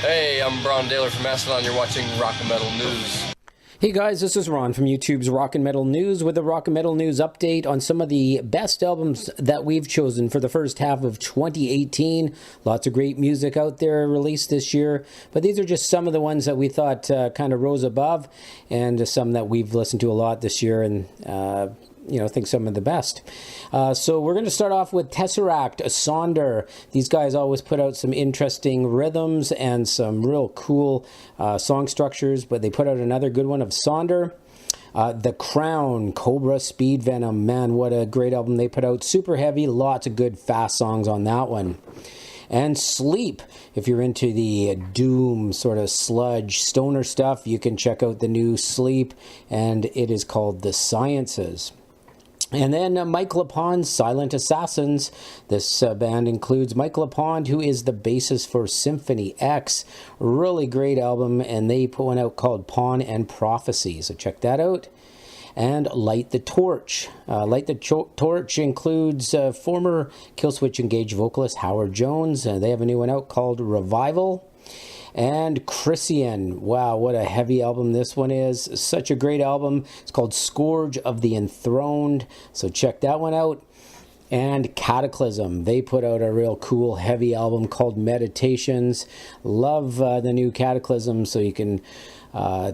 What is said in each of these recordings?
Hey, I'm Braun Daler from Mastodon. You're watching RockAndMetalNewz. Hey guys, this is Ron from YouTube's Rock and Metal News with a Rock and Metal News update on some of the best albums that we've chosen for the first half of 2018. Lots of great music out there released this year, but these are just some of the ones that we thought kind of rose above, and some that we've listened to a lot this year and think some of the best. So we're going to start off with Tesseract, Snider. These guys always put out some interesting rhythms and some real cool song structures, but they put out another good one of Snider. The Crown, Cobra, Speed Venom. Man, what a great album they put out. Super heavy, lots of good fast songs on that one. And Sleep, if you're into the doom sort of sludge stoner stuff, you can check out the new Sleep, and it is called The Sciences. And then Mike LePond's Silent Assassins. This band includes Mike LePond, who is the bassist for Symphony X. Really great album, and they put one out called Pawn and Prophecy, so check that out. And Light the Torch. Light the Torch includes former Killswitch Engage vocalist Howard Jones. They have a new one out called Revival. And Krisiun. Wow, what a heavy album this one is. Such a great album. It's called Scourge of the Enthroned, so check that one out. And Kataklysm. They put out a real cool, heavy album called Meditations. Love the new Kataklysm, so you can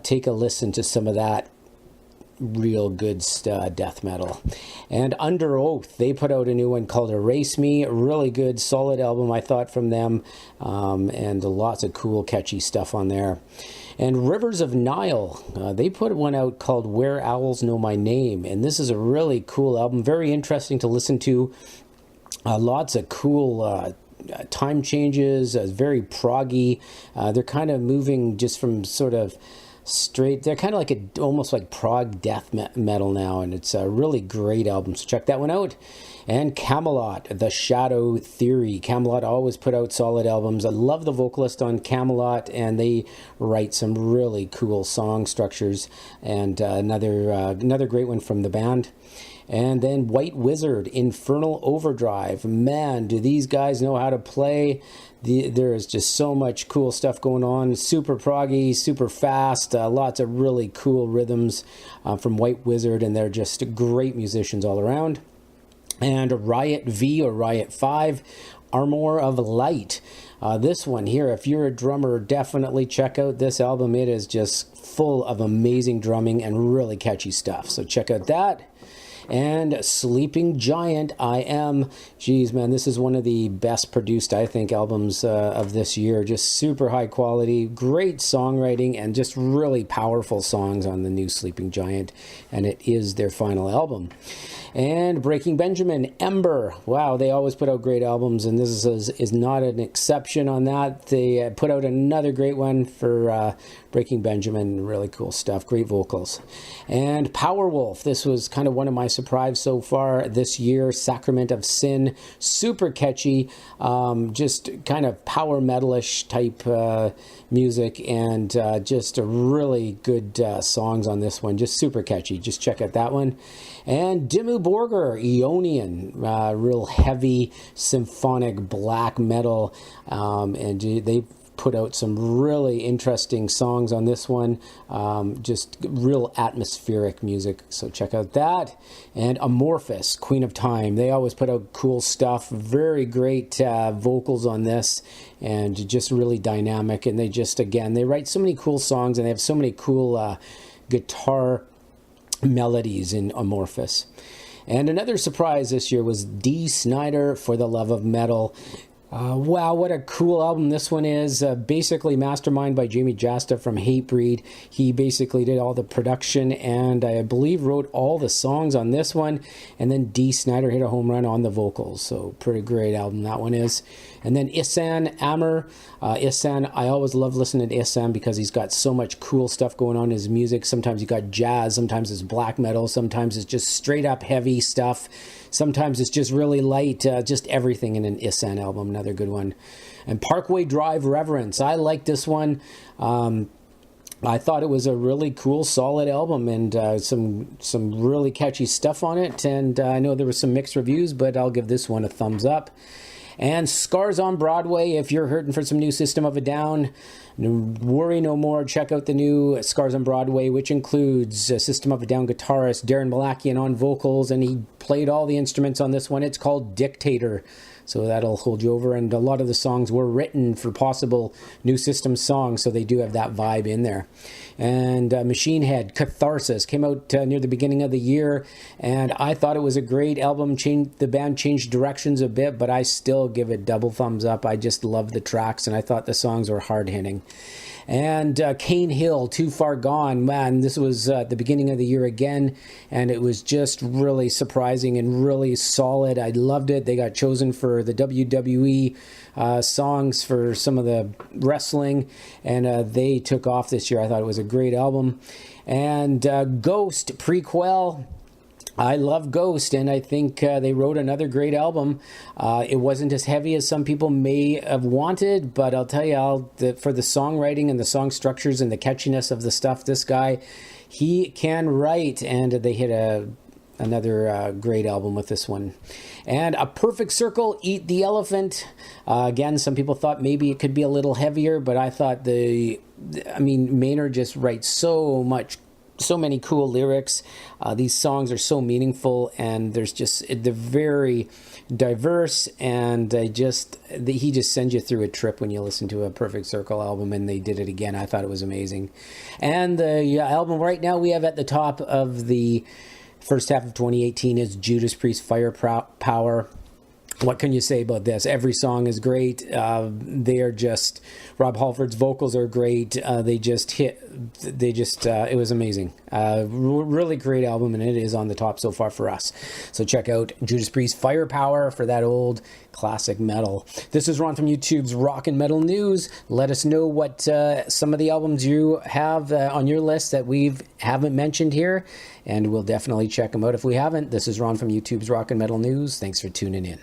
take a listen to some of that. Real good death metal. And Underoath, they put out a new one called Erase Me. Really good, solid album, I thought, from them, and lots of cool, catchy stuff on there. And Rivers of Nile, they put one out called Where Owls Know My Name, and this is a really cool album, very interesting to listen to. Lots of cool time changes, very proggy. They're kind of moving just from sort of straight, they're kind of like almost like prog death metal now, and it's a really great album, so check that one out. And Kamelot, The Shadow Theory. Kamelot always put out solid albums. I love the vocalist on Kamelot, and they write some really cool song structures, and another great one from the band. And then White Wizzard, Infernal Overdrive. Man, do these guys know how to play. There is just so much cool stuff going on. Super proggy, super fast, lots of really cool rhythms from White Wizzard, and they're just great musicians all around. And Riot V, or Riot 5, Armor of Light. This one here, if you're a drummer, definitely check out this album. It is just full of amazing drumming and really catchy stuff, so check out that. And Sleeping Giant, I Am. Geez, man, this is one of the best produced, I think, albums of this year. Just super high quality, great songwriting, and just really powerful songs on the new Sleeping Giant. And it is their final album. And Breaking Benjamin, Ember. Wow, they always put out great albums, and this is not an exception on that. They put out another great one for Breaking Benjamin. Really cool stuff, great vocals. And Powerwolf, this was kind of one of my surprise so far this year. Sacrament of Sin, super catchy, just kind of power metalish type music, and just a really good songs on this one, just super catchy. Just check out that one. And Dimmu Borgir, Eonian, real heavy symphonic black metal, and they put out some really interesting songs on this one, just real atmospheric music, so check out that. And Amorphis, Queen of Time, they always put out cool stuff, very great vocals on this, and just really dynamic, and they write so many cool songs, and they have so many cool guitar melodies in Amorphis. And another surprise this year was Snider, For the Love of Metal. Wow, what a cool album this one is. Basically masterminded by Jamie Jasta from Hatebreed. He basically did all the production, and I believe wrote all the songs on this one. And then Snider hit a home run on the vocals. So pretty great album that one is. And then Ihsahn, Amor. Ihsahn, I always love listening to Ihsahn because he's got so much cool stuff going on in his music. Sometimes you got jazz, sometimes it's black metal, sometimes it's just straight up heavy stuff. Sometimes it's just really light, just everything in an Ihsahn album, another good one. And Parkway Drive, Reverence. I like this one. I thought it was a really cool, solid album, and some really catchy stuff on it. And I know there were some mixed reviews, but I'll give this one a thumbs up. And Scars on Broadway, if you're hurting for some new System of a Down, worry no more. Check out the new Scars on Broadway, which includes System of a Down guitarist Darren Malakian on vocals, and he played all the instruments on this one. It's called Dictator, so that'll hold you over. And a lot of the songs were written for possible new System songs, so they do have that vibe in there. And Machine Head, Catharsis, came out near the beginning of the year, and I thought it was a great album. The band changed directions a bit, but I still give it double thumbs up. I just love the tracks, and I thought the songs were hard-hitting. And Cane Hill, Too Far Gone, man, this was the beginning of the year again, and it was just really surprising and really solid. I loved it. They got chosen for the WWE songs for some of the wrestling, and they took off this year. I thought it was a great album. And Ghost, Prequelle. I love Ghost, and I think they wrote another great album. It wasn't as heavy as some people may have wanted, but I'll tell you, for the songwriting and the song structures and the catchiness of the stuff, this guy, he can write, and they hit another great album with this one. And A Perfect Circle, Eat the Elephant. Again, some people thought maybe it could be a little heavier, but I thought Maynard just writes so many cool lyrics. These songs are so meaningful, and they're very diverse, and he just sends you through a trip when you listen to A Perfect Circle album, and they did it again. I thought it was amazing. And the album right now we have at the top of the first half of 2018 is Judas Priest, Firepower. What can you say about this? Every song is great. They are just, Rob Halford's vocals are great. It was amazing. Really great album, and it is on the top so far for us. So check out Judas Priest, Firepower for that old classic metal. This is Ron from YouTube's Rock and Metal News. Let us know what some of the albums you have on your list that we haven't mentioned here, and we'll definitely check them out if we haven't. This is Ron from YouTube's Rock and Metal News. Thanks for tuning in.